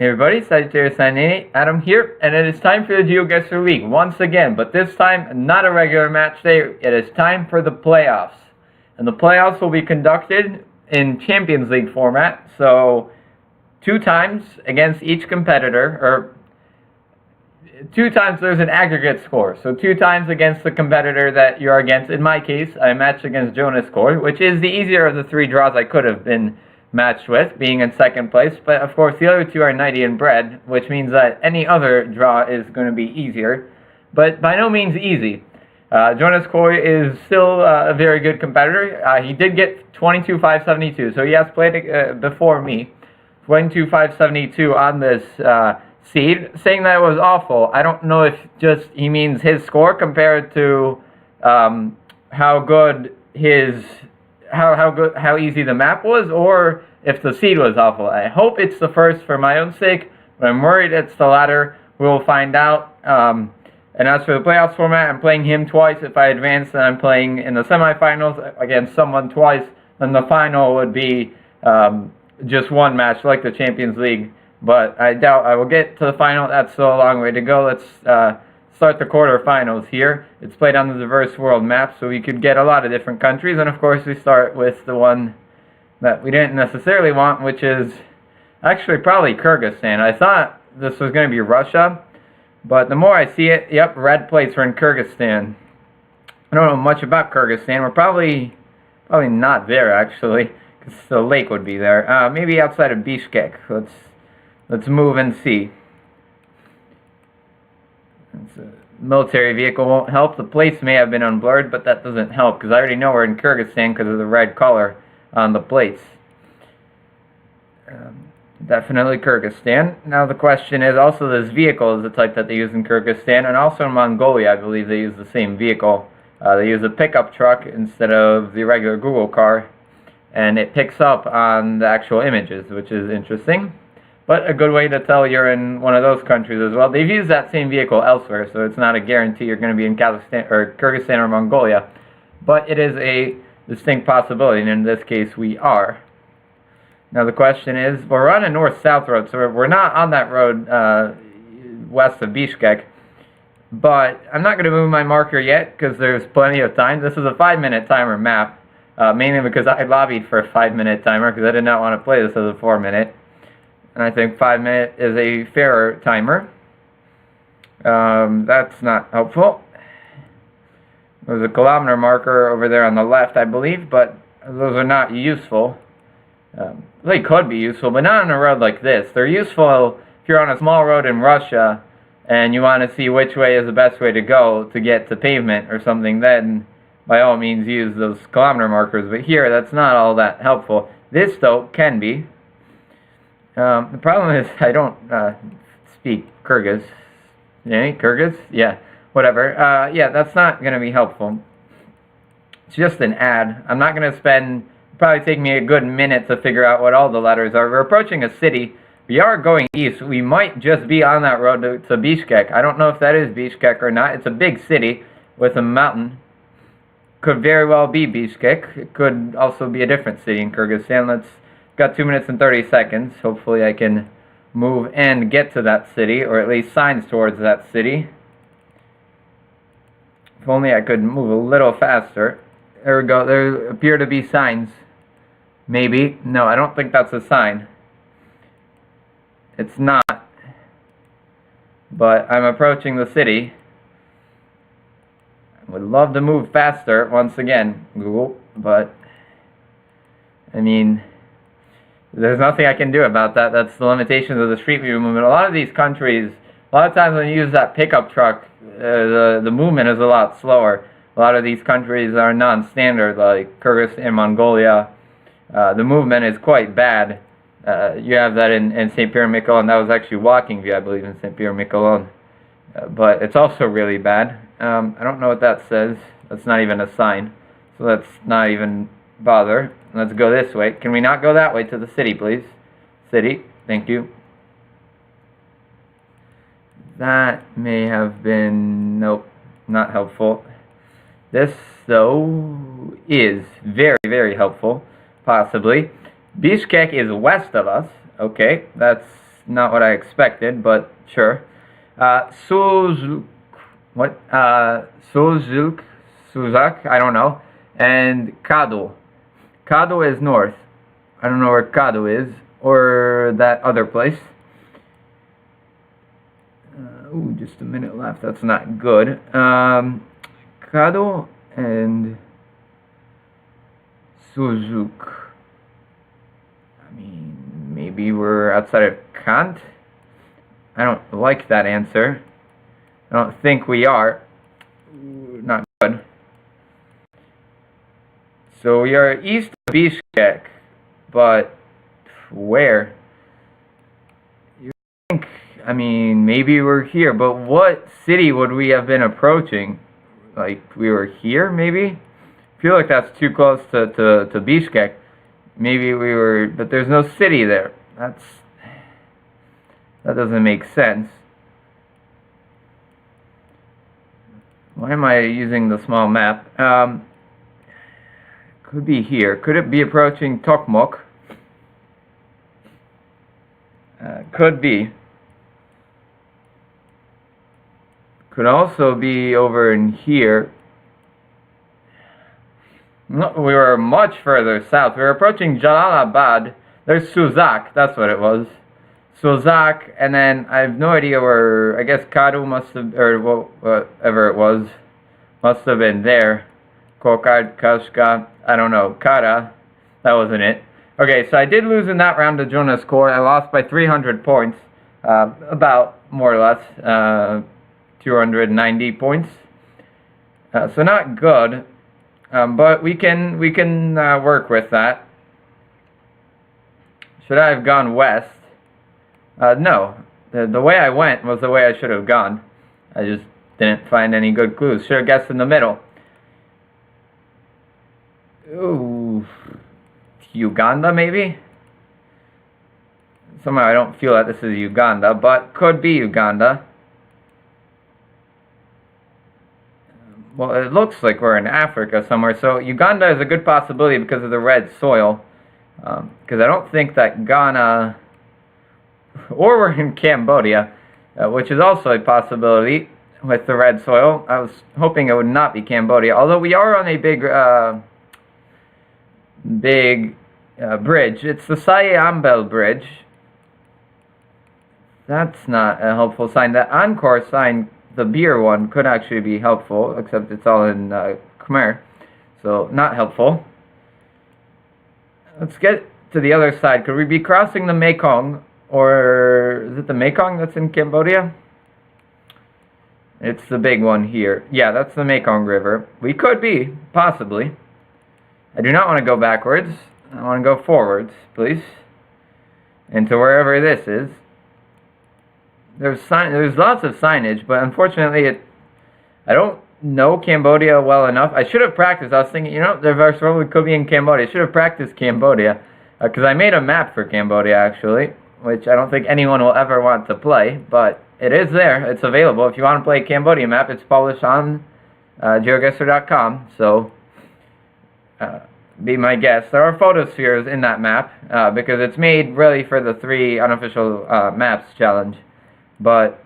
Hey everybody, Sagittarius988, Adam here, and it is time for the Geoguessr League once again, but this time not a regular match day, it is time for the playoffs. And the playoffs will be conducted in Champions League format, so 2 times against each competitor, or 2 times there's an aggregate score, so 2 times against the competitor that you're against. In my case, I matched against JonasKooij, which is the easier of the 3 draws I could have been matched with, being in 2nd place, but of course the other 2 are 90 and Bread, which means that any other draw is going to be easier, but by no means easy. JonasKooij is still a very good competitor. He did get 22,572, so he has played before me. 22,572 on this seed. Saying that it was awful, I don't know if just he means his score compared to how good his how easy the map was, or if the seed was awful. I hope it's the first for my own sake, but I'm worried it's the latter. We'll find out. And as for the playoffs format, I'm playing him twice. If I advance, then I'm playing in the semifinals against someone twice. Then the final would be just 1 match, like the Champions League. But I doubt I will get to the final. That's still a long way to go. Let's start the quarterfinals here. It's played on the diverse world map, so we could get a lot of different countries, and of course we start with the one that we didn't necessarily want, which is actually probably Kyrgyzstan. I thought this was going to be Russia, but the more I see it, yep, red plates are in Kyrgyzstan. I don't know much about Kyrgyzstan. We're probably not there, actually, because the lake would be there. Maybe outside of Bishkek. Let's move and see. A military vehicle won't help. The plates may have been unblurred, but that doesn't help because I already know we're in Kyrgyzstan because of the red color on the plates. Definitely Kyrgyzstan. Now the question is, also this vehicle is the type that they use in Kyrgyzstan, and also in Mongolia I believe they use the same vehicle. They use a pickup truck instead of the regular Google car, and it picks up on the actual images, which is interesting. But a good way to tell you're in one of those countries as well. They've used that same vehicle elsewhere, so it's not a guarantee you're going to be in Kazakhstan or Kyrgyzstan or Mongolia. But it is a distinct possibility, and in this case we are. Now the question is, we're on a north-south road, so we're not on that road west of Bishkek. But I'm not going to move my marker yet because there's plenty of time. This is a 5-minute timer map, mainly because I lobbied for a 5-minute timer because I did not want to play this as a 4-minute. And I think 5-minute is a fairer timer. That's not helpful. There's a kilometer marker over there on the left, I believe, but those are not useful. They could be useful, but not on a road like this. They're useful if you're on a small road in Russia and you want to see which way is the best way to go to get to pavement or something, then by all means use those kilometer markers. But here, that's not all that helpful. This, though, can be. The problem is I don't speak Kyrgyz. Any Kyrgyz? Yeah, whatever. Yeah, that's not going to be helpful. It's just an ad. I'm not going to spend, probably take me a good minute to figure out what all the letters are. We're approaching a city. We are going east. We might just be on that road to Bishkek. I don't know if that is Bishkek or not. It's a big city with a mountain. Could very well be Bishkek. It could also be a different city in Kyrgyzstan. Got 2 minutes and 30 seconds. Hopefully I can move and get to that city, or at least signs towards that city. If only I could move a little faster. There we go. There appear to be signs. Maybe. No, I don't think that's a sign. It's not. But I'm approaching the city. I would love to move faster, once again, Google, but I mean, there's nothing I can do about that. That's the limitations of the street view movement. A lot of these countries, a lot of times when you use that pickup truck, the movement is a lot slower. A lot of these countries are non-standard, like Kyrgyzstan and Mongolia. The movement is quite bad. You have that in St. Pierre-Miquelon. That was actually walking view, I believe, in St. Pierre-Miquelon. But it's also really bad. I don't know what that says. That's not even a sign. So let's not even bother. Let's go this way. Can we not go that way to the city, please? City. Thank you. That may have been... Nope. Not helpful. This, though, is very, very helpful. Possibly. Bishkek is west of us. Okay. That's not what I expected, but sure. Suzuk, what? Suzak, I don't know. And Kado. Kado is north. I don't know where Kado is, or that other place. Ooh, just a minute left. That's not good. Kado and Suzuk. I mean, maybe we're outside of Kant? I don't like that answer. I don't think we are. Ooh, not good. So we are east of Bishkek, but where? You think, I mean, maybe we're here, but what city would we have been approaching? Like, we were here, maybe? I feel like that's too close to Bishkek. Maybe we were, but there's no city there. That doesn't make sense. Why am I using the small map? Could be here. Could it be approaching Tokmok? Could be. Could also be over in here. No, we were much further south. We were approaching Jalalabad. There's Suzak, that's what it was. Suzak, and then I have no idea where, I guess Kadu must have, or whatever it was, must have been there. Kokard, Kashka, I don't know, Kara, that wasn't it. Okay, so I did lose in that round to JonasKooij. I lost by 300 points, about, more or less, 290 points. So not good. But we can work with that. Should I have gone west? No. The way I went was the way I should have gone. I just didn't find any good clues. Should have guessed in the middle. Ooh. Uganda, maybe? Somehow I don't feel that this is Uganda, but could be Uganda. Well, it looks like we're in Africa somewhere, so Uganda is a good possibility because of the red soil. Because I don't think that Ghana, or we're in Cambodia, which is also a possibility with the red soil. I was hoping it would not be Cambodia, although we are on a big bridge. It's the Sayambel Bridge. That's not a helpful sign. The Angkor sign, the beer one, could actually be helpful, except it's all in Khmer, so not helpful. Let's get to the other side. Could we be crossing the Mekong, or is it the Mekong that's in Cambodia? It's the big one here. Yeah, that's the Mekong River. We could be, possibly. I do not want to go backwards. I want to go forwards, please, into wherever this is. There's lots of signage, but unfortunately, I don't know Cambodia well enough. I should have practiced. I was thinking, the reverse road could be in Cambodia. I should have practiced Cambodia, because I made a map for Cambodia, actually, which I don't think anyone will ever want to play, but it is there. It's available. If you want to play a Cambodia map, it's published on Geoguessr.com, so be my guest. There are photospheres in that map, because it's made really for the 3 unofficial maps challenge. But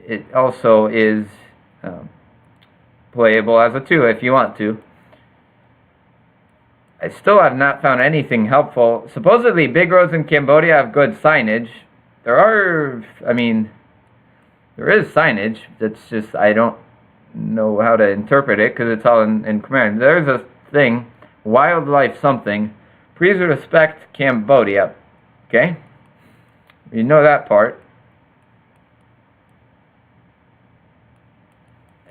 it also is playable as a 2 if you want to. I still have not found anything helpful. Supposedly, big roads in Cambodia have good signage. There is signage. It's just, I don't know how to interpret it because it's all in Khmer. There's a thing, wildlife something. Please respect Cambodia. Okay? You know that part.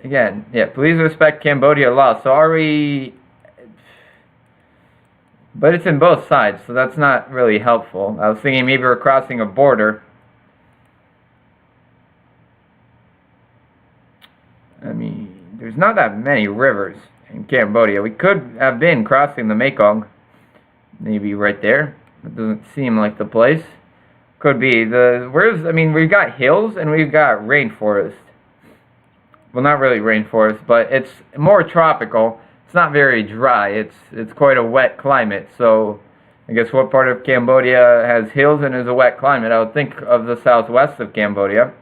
Again, yeah, please respect Cambodia law. So are we... But it's in both sides, so that's not really helpful. I was thinking maybe we're crossing a border. I mean, there's not that many rivers in Cambodia. We could have been crossing the Mekong. Maybe right there. It doesn't seem like the place. Could be. We've got hills and we've got rainforest. Well, not really rainforest, but it's more tropical. It's not very dry. It's quite a wet climate, so I guess what part of Cambodia has hills and is a wet climate? I would think of the southwest of Cambodia.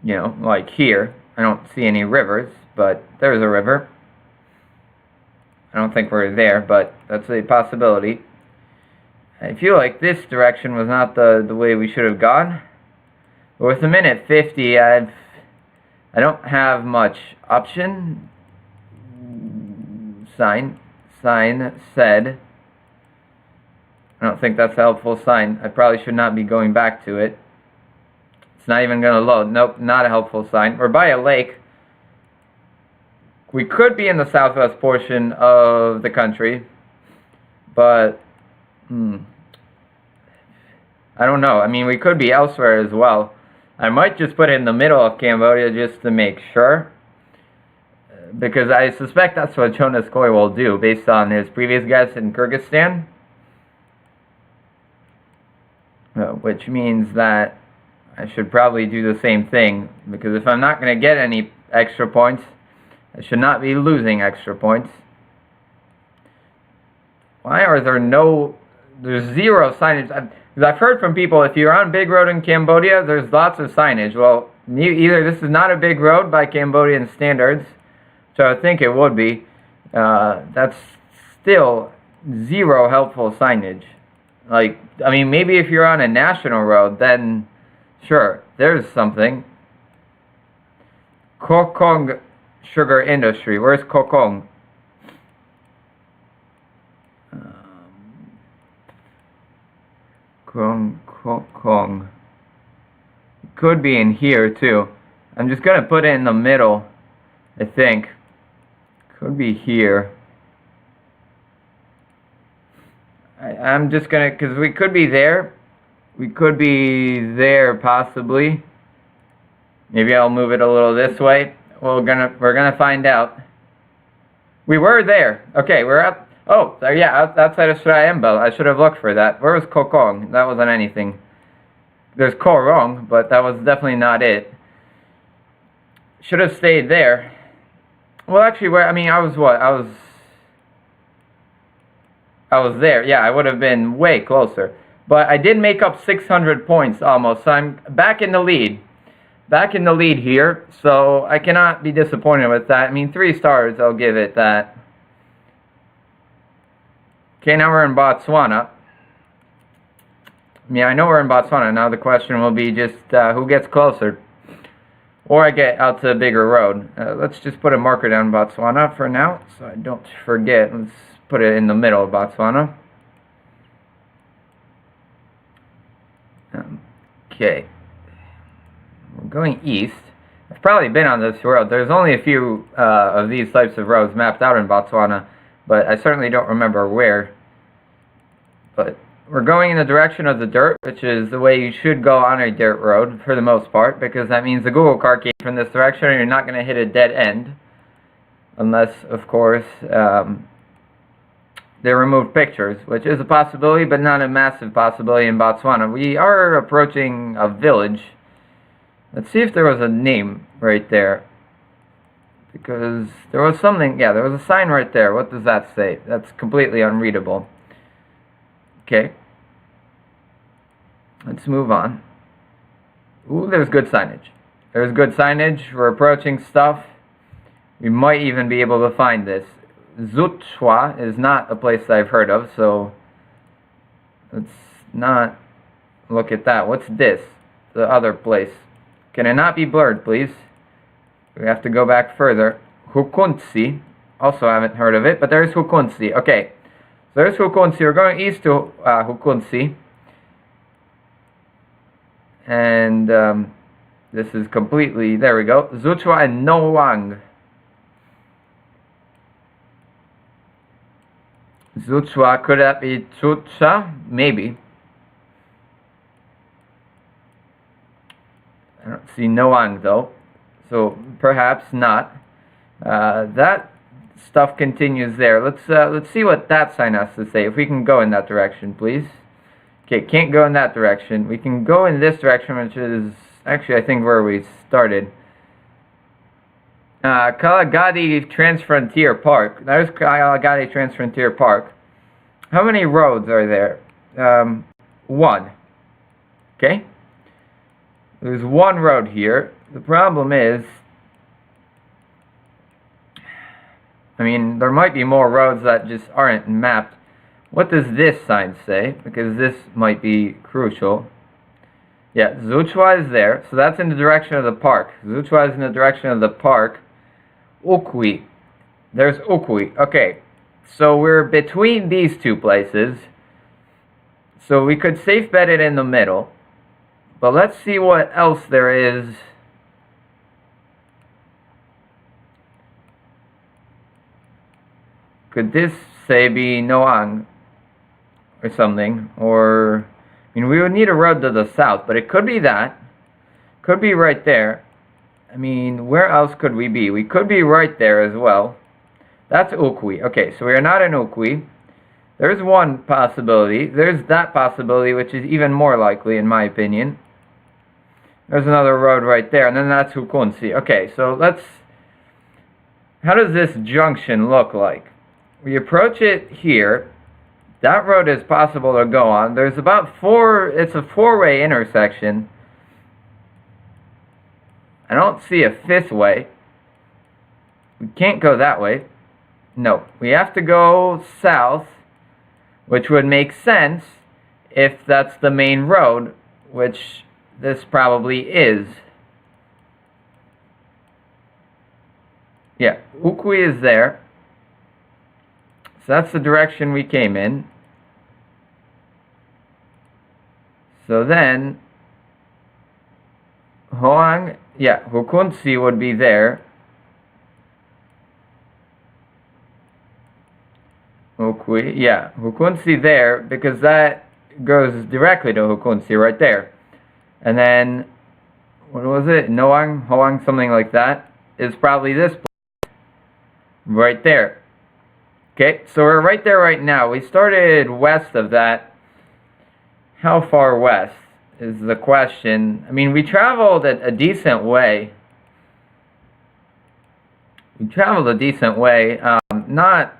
You know, like here. I don't see any rivers, but there's a river. I don't think we're there, but that's a possibility. I feel like this direction was not the way we should have gone. But with a minute 50, I don't have much option. Sign said. I don't think that's a helpful sign. I probably should not be going back to it. It's not even going to load. Nope, not a helpful sign. We're by a lake. We could be in the southwest portion of the country, but I don't know. I mean, we could be elsewhere as well. I might just put it in the middle of Cambodia just to make sure, because I suspect that's what JonasKooij will do based on his previous guess in Kyrgyzstan, which means that I should probably do the same thing, because if I'm not going to get any extra points, I should not be losing extra points. Why are there there's zero signage? Because I've heard from people, if you're on big road in Cambodia, there's lots of signage. Well, either this is not a big road by Cambodian standards, which I would think it would be. That's still zero helpful signage. Like, I mean, maybe if you're on a national road, then sure, there's something. Kokong Sugar Industry. Where's Kokong? Kokong. It could be in here too. I'm just gonna put it in the middle, I think. Could be here. I'm just gonna, because we could be there. We could be there possibly. Maybe I'll move it a little this way. We're gonna find out. We were there. Okay, we're at. Oh, yeah, outside of Sraembel. I should have looked for that. Where was Kokong? That wasn't anything. There's Korong, but that was definitely not it. Should have stayed there. Well, actually, where? I mean, I was what? I was there. Yeah, I would have been way closer. But I did make up 600 points almost. So I'm back in the lead. Back in the lead here. So I cannot be disappointed with that. I mean, 3 stars, I'll give it that. Okay, now we're in Botswana. Yeah, I know we're in Botswana. Now the question will be just who gets closer. Or I get out to a bigger road. Let's just put a marker down Botswana for now, so I don't forget. Let's put it in the middle of Botswana. Okay. We're going east. I've probably been on this road. There's only a few of these types of roads mapped out in Botswana, but I certainly don't remember where. But we're going in the direction of the dirt, which is the way you should go on a dirt road for the most part, because that means the Google car came from this direction and you're not going to hit a dead end. Unless, of course, they remove pictures, which is a possibility, but not a massive possibility in Botswana. We are approaching a village. Let's see if there was a name right there. Because there was something, yeah, there was a sign right there. What does that say? That's completely unreadable. Okay. Let's move on. Ooh, there's good signage. There's good signage. We're approaching stuff. We might even be able to find this. Zutshwa is not a place that I've heard of, so let's not look at that. What's this? The other place. Can it not be blurred, please? We have to go back further. Hukunsi. Also haven't heard of it, but there's Hukunsi. Okay. So there's Hukunsi. We're going east to Hukunsi. And this is completely... There we go. Zutshwa and Noang. Zutshwa. Could that be Chucha? Maybe. I don't see Noang though. So perhaps not. That stuff continues there. Let's see what that sign has to say. If we can go in that direction, please. Okay, can't go in that direction. We can go in this direction, which is actually I think where we started. Kalagadi Transfrontier Park. There's Kalagadi Transfrontier Park. how many roads are there? One. Okay? There's one road here. The problem is, I mean, there might be more roads that just aren't mapped. What does this sign say? Because this might be crucial. Yeah, Zuchwa is there, so that's in the direction of the park. Zuchwa is in the direction of the park. Ukwi. There's Ukwi. Okay, so we're between these two places. So we could safe bet it in the middle. But let's see what else there is. Could this, say, be Noang or something? Or, I mean, we would need a road to the south, but it could be that. Could be right there. I mean, where else could we be? We could be right there as well. That's Ukwi. Okay, so we are not in Ukwi. There's one possibility. There's that possibility, which is even more likely, in my opinion. There's another road right there, and then that's Hukunsi. Okay, so let's... How does this junction look like? We approach it here. That road is possible to go on. There's about four... It's a four-way intersection. I don't see a fifth way. We can't go that way. No, we have to go south, which would make sense if that's the main road, which this probably is. Yeah, Ukwi is there. So that's the direction we came in. So then, Hoang, yeah, Hukunsi would be there. Ukwi, yeah, Hukunsi there, because that goes directly to Hukunsi right there. And then, what was it? Noang, Hoang, something like that, is probably this place. Right there. Okay, so we're right there right now. We started west of that. How far west is the question. I mean, we traveled a decent way. Not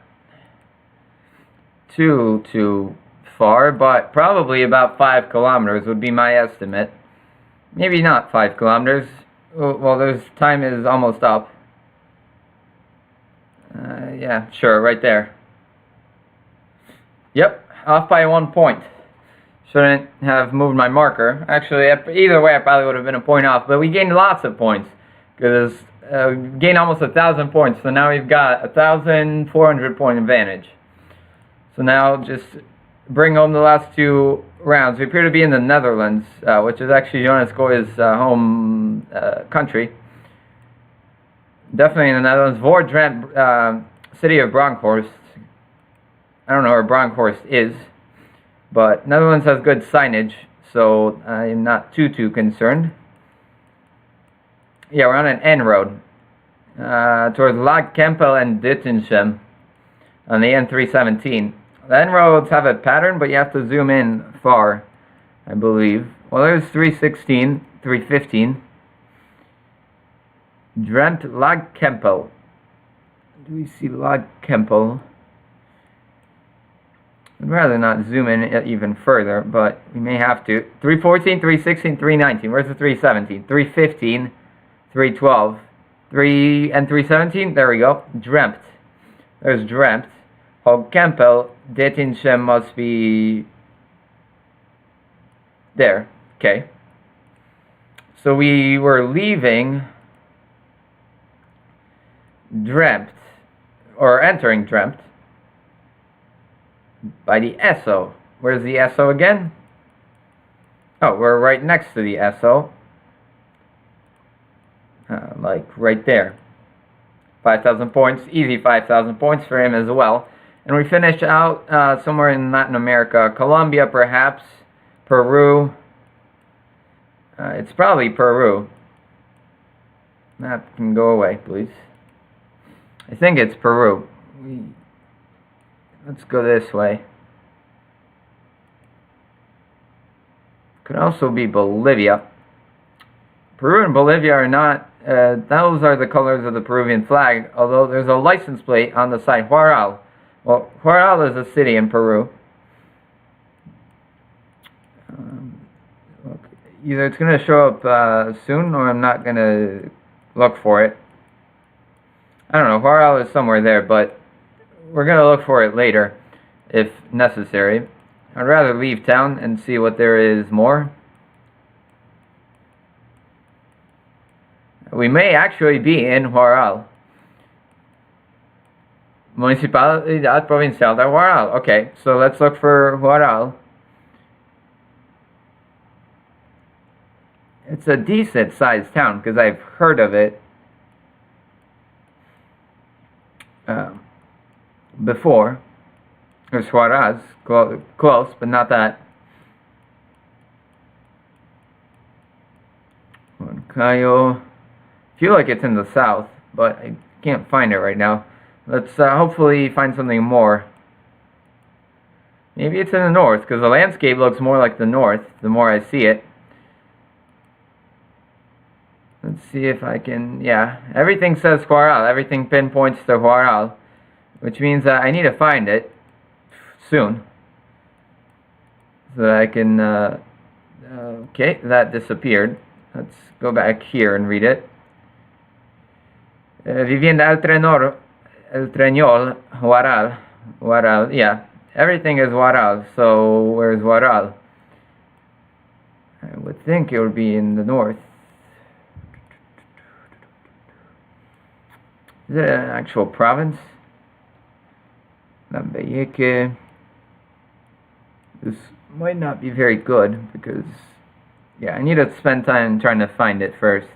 too far, but probably about 5 kilometers would be my estimate. Maybe not 5 kilometers. Well, there's time is almost up. Yeah, sure, right there. Yep, off by 1 point. Shouldn't have moved my marker. Actually, either way, I probably would have been a point off. But we gained lots of points. Because we gained almost 1,000 points. So now we've got 1,400 point advantage. So now just bring home the last 2 rounds. We appear to be in the Netherlands, which is actually JonasKooij's home country. Definitely in the Netherlands. Voordrent, city of Bronkhorst. I don't know where Bronkhorst is. But Netherlands has good signage, so I'm not too concerned. Yeah, we're on an N road. Towards Lag Kempel and Dittenshem on the N317. The N roads have a pattern, but you have to zoom in far, I believe. Well, there's 316, 315. Drent Lag Kempel. Do we see Lag Kempel? I'd rather not zoom in even further, but we may have to. 314, 316, 319. Where's the 317? 315, 312, 3 and 317. There we go. Dremt. There's Dremt. Hog Kempel. Dittenshem must be there. Okay. So we were leaving Dremt, or entering Dremt, by the Esso. Where's the Esso again? Oh, we're right next to the Esso. Like right there. 5,000 points. Easy 5,000 points for him as well. And we finish out somewhere in Latin America. Colombia, perhaps. Peru. It's probably Peru. Map can go away, please. I think it's Peru. Let's go this way. Could also be Bolivia. Peru and Bolivia are not, those are the colors of the Peruvian flag, although there's a license plate on the side, Huaral. Well, Huaral is a city in Peru. Okay. Either it's going to show up soon, or I'm not going to look for it. I don't know, Huaral is somewhere there, but we're going to look for it later, if necessary. I'd rather leave town and see what there is more. We may actually be in Huaral. Municipalidad Provincial de Huaral. Okay, so let's look for Huaral. It's a decent sized town because I've heard of it before. There's Huaraz, close, but not that. Huancayo. Feel like it's in the south, but I can't find it right now. Let's hopefully find something more. Maybe it's in the north, because the landscape looks more like the north the more I see it. Let's see if I can, yeah, everything says Huaral, everything pinpoints to Huaral, which means that I need to find it soon, so that I can, okay, that disappeared. Let's go back here and read it. Vivienda El Treñol, Huaral, yeah, everything is Huaral, so where's Huaral? I would think it would be in the north. Is it an actual province? Lambayeque. This might not be very good because, yeah, I need to spend time trying to find it first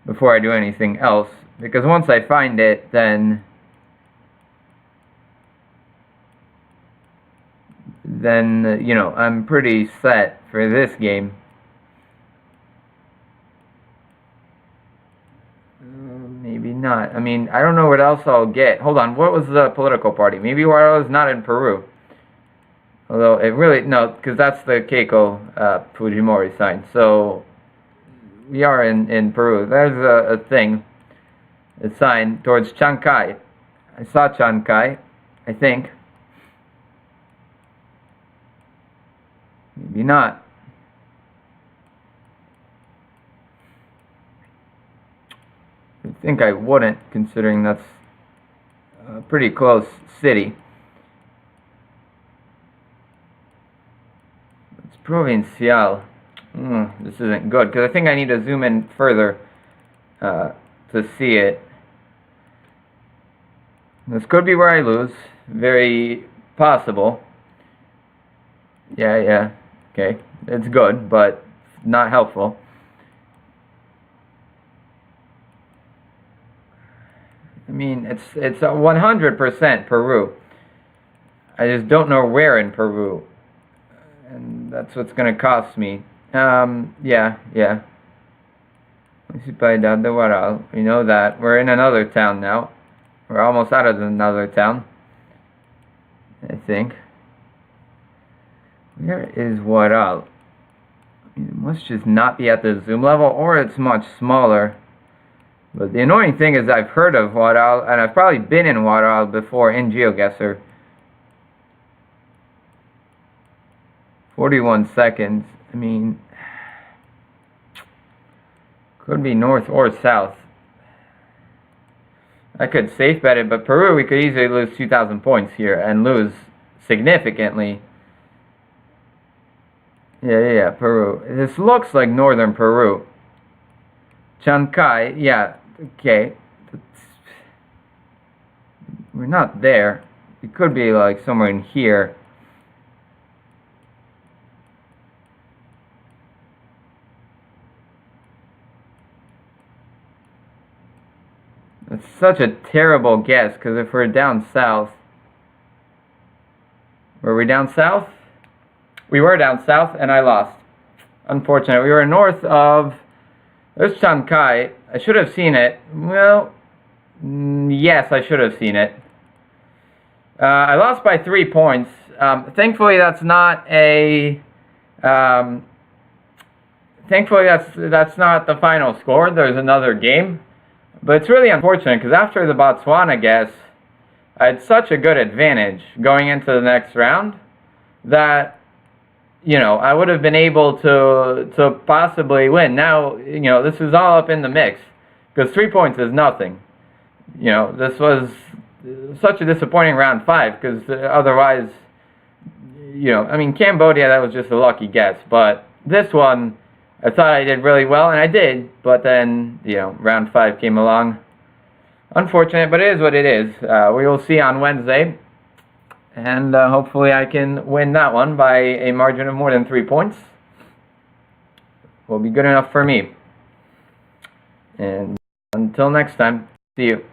before I do anything else. Because once I find it, then you know, I'm pretty set for this game. Maybe not. I mean, I don't know what else I'll get. Hold on, what was the political party? Maybe Huaral is not in Peru. Although it really, no, because that's the Keiko Fujimori sign. So we are in Peru. There's a thing, a sign towards Chancay. I saw Chancay, I think. Maybe not. I think I wouldn't, considering that's a pretty close city. It's Provincial. This isn't good, because I think I need to zoom in further to see it. This could be where I lose. Very possible. Yeah. Okay. It's good, but not helpful. I mean, it's 100% Peru. I just don't know where in Peru. And that's what's going to cost me. Yeah. Municipalidad de Huaral. We know that. We're in another town now. We're almost out of another town, I think. Where is Huaral? It must just not be at the zoom level, or it's much smaller. But the annoying thing is I've heard of Huaral, and I've probably been in Huaral before in Geoguessr. 41 seconds. I mean, could be north or south. I could safe bet it, but Peru, we could easily lose 2,000 points here and lose significantly. Yeah, Peru. This looks like northern Peru. Chancay, yeah, okay. We're not there. It could be like somewhere in here. It's such a terrible guess, because if we're down south... Were we down south? We were down south, and I lost. Unfortunate. We were north of... There's Chancay. I should have seen it. Well, yes, I should have seen it. I lost by 3 points. Thankfully, that's not a... thankfully, that's not the final score. There's another game. But it's really unfortunate, because after the Botswana guess, I had such a good advantage going into the next round that, you know, I would have been able to possibly win. Now, you know, this is all up in the mix, because 3 points is nothing. You know, this was such a disappointing round 5, because otherwise, you know, I mean, Cambodia, that was just a lucky guess, but this one, I thought I did really well, and I did, but then, you know, round 5 came along. Unfortunate, but it is what it is. We will see on Wednesday, and hopefully I can win that one by a margin of more than 3 points. Will be good enough for me. And until next time, see you.